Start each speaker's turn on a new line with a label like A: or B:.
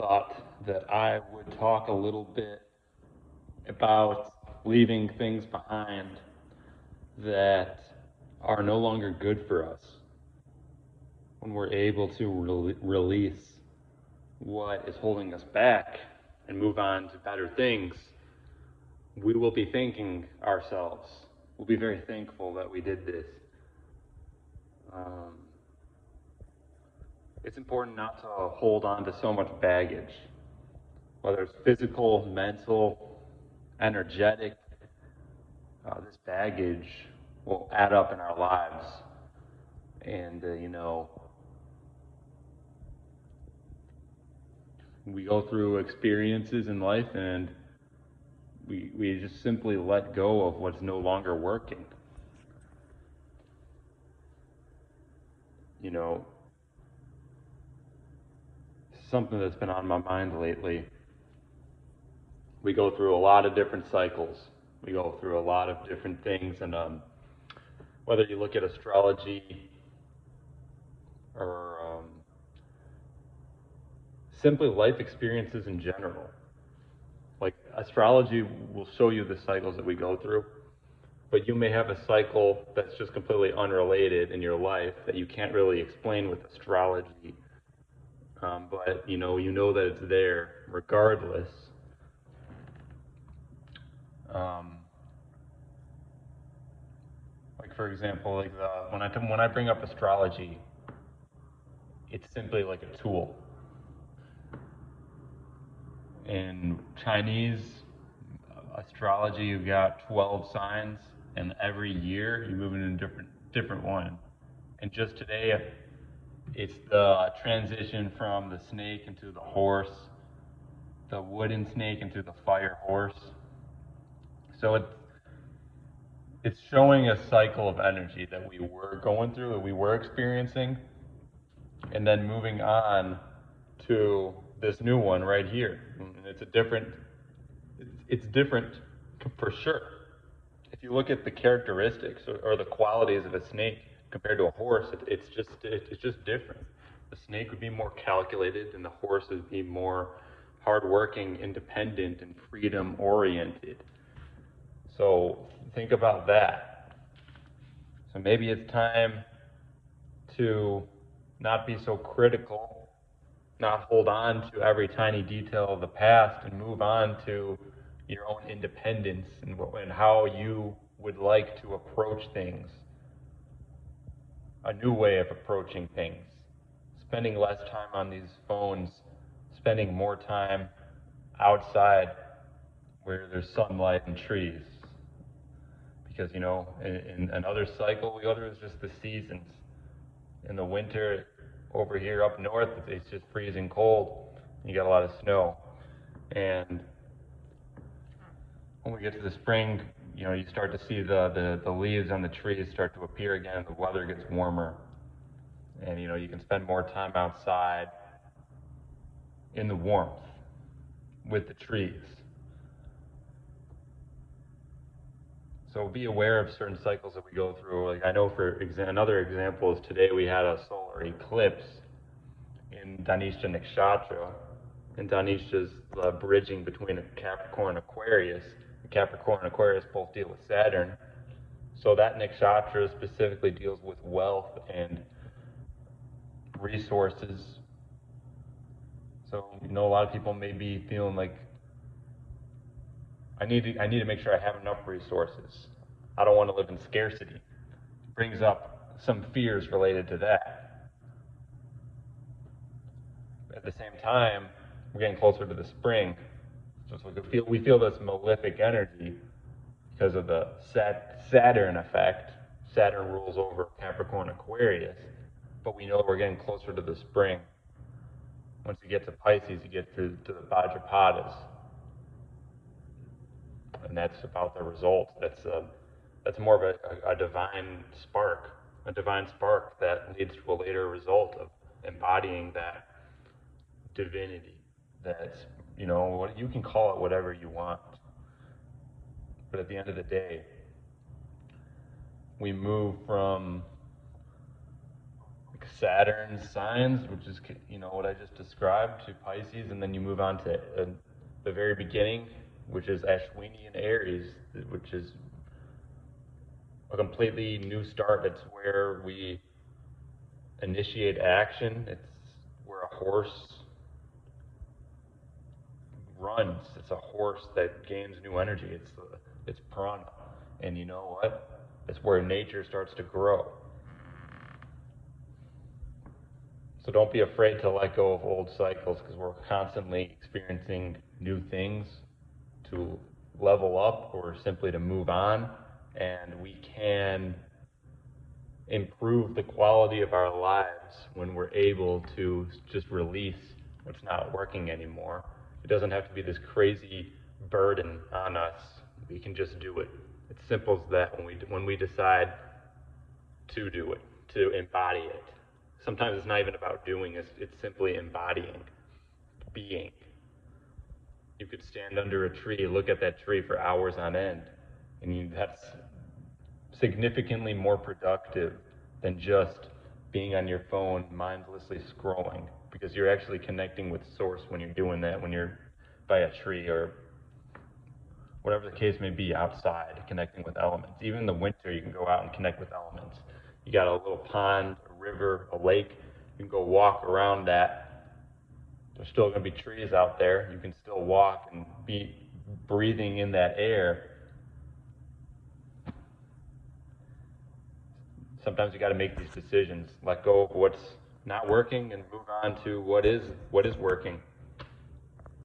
A: thought that I would talk a little bit about leaving things behind that are no longer good for us. When we're able to release what is holding us back and move on to better things, we will be thanking ourselves. We'll be very thankful that we did this. Um, it's important not to hold on to so much baggage, whether it's physical, mental, energetic. This baggage will add up in our lives. And, we go through experiences in life and we just simply let go of what's no longer working. You know, something that's been on my mind lately. We go through a lot of different cycles. We go through a lot of different things, and whether you look at astrology or simply life experiences in general. Like astrology will show you the cycles that we go through, but you may have a cycle that's just completely unrelated in your life that you can't really explain with astrology. But you know that it's there regardless. Um, like for example, like when I bring up astrology, it's simply like a tool. In Chinese astrology, you've got 12 signs, and every year you move into a different one. And just today, it's the transition from the snake into the horse, the wooden snake into the fire horse. So it's showing a cycle of energy that we were going through, that we were experiencing, and then moving on to this new one right here. And it's different for sure. If you look at the characteristics or the qualities of a snake compared to a horse, it's just different. The snake would be more calculated, and the horse would be more hardworking, independent, and freedom oriented. So think about that. So maybe it's time to not be so critical, not hold on to every tiny detail of the past, and move on to your own independence and how you would like to approach things, a new way of approaching things, spending less time on these phones, spending more time outside where there's sunlight and trees. Because, in another cycle we go through is just the seasons. In the winter, over here up north, it's just freezing cold. You got a lot of snow. And when we get to the spring, you start to see the leaves on the trees start to appear again. The weather gets warmer. And, you can spend more time outside in the warmth with the trees. So be aware of certain cycles that we go through. Like I know, another example is today we had a solar eclipse in Dhanishtha Nakshatra. And Dhanishtha is the bridging between a Capricorn and Aquarius. Capricorn and Aquarius both deal with Saturn. So that nakshatra specifically deals with wealth and resources. So a lot of people may be feeling like I need to make sure I have enough resources. I don't want to live in scarcity. It brings up some fears related to that. At the same time, we're getting closer to the spring. So we feel this malefic energy because of the Saturn effect. Saturn rules over Capricorn Aquarius, but we know we're getting closer to the spring. Once you get to Pisces, you get to the Vajrapadas. And that's about the result. That's more of a divine spark that leads to a later result of embodying that divinity. That's, you can call it whatever you want. But at the end of the day, we move from Saturn's signs, which is what I just described, to Pisces, and then you move on to the very beginning, which is Ashwini and Aries, which is a completely new start. It's where we initiate action. It's where a horse runs. It's a horse that gains new energy. It's prana, and you know what? It's where nature starts to grow. So don't be afraid to let go of old cycles, because we're constantly experiencing new things to level up or simply to move on, and we can improve the quality of our lives when we're able to just release what's not working anymore. It doesn't have to be this crazy burden on us. We can just do it. It's simple as that when we decide to do it, to embody it. Sometimes it's not even about doing, it's simply embodying, being. You could stand under a tree, look at that tree for hours on end, and that's significantly more productive than just being on your phone mindlessly scrolling, because you're actually connecting with source when you're doing that, when you're by a tree or whatever the case may be, outside connecting with elements. Even in the winter, you can go out and connect with elements. You got a little pond, a river, a lake, you can go walk around that. There's still going to be trees out there. You can still walk and be breathing in that air. Sometimes you got to make these decisions, let go of what's not working and move on to what is working.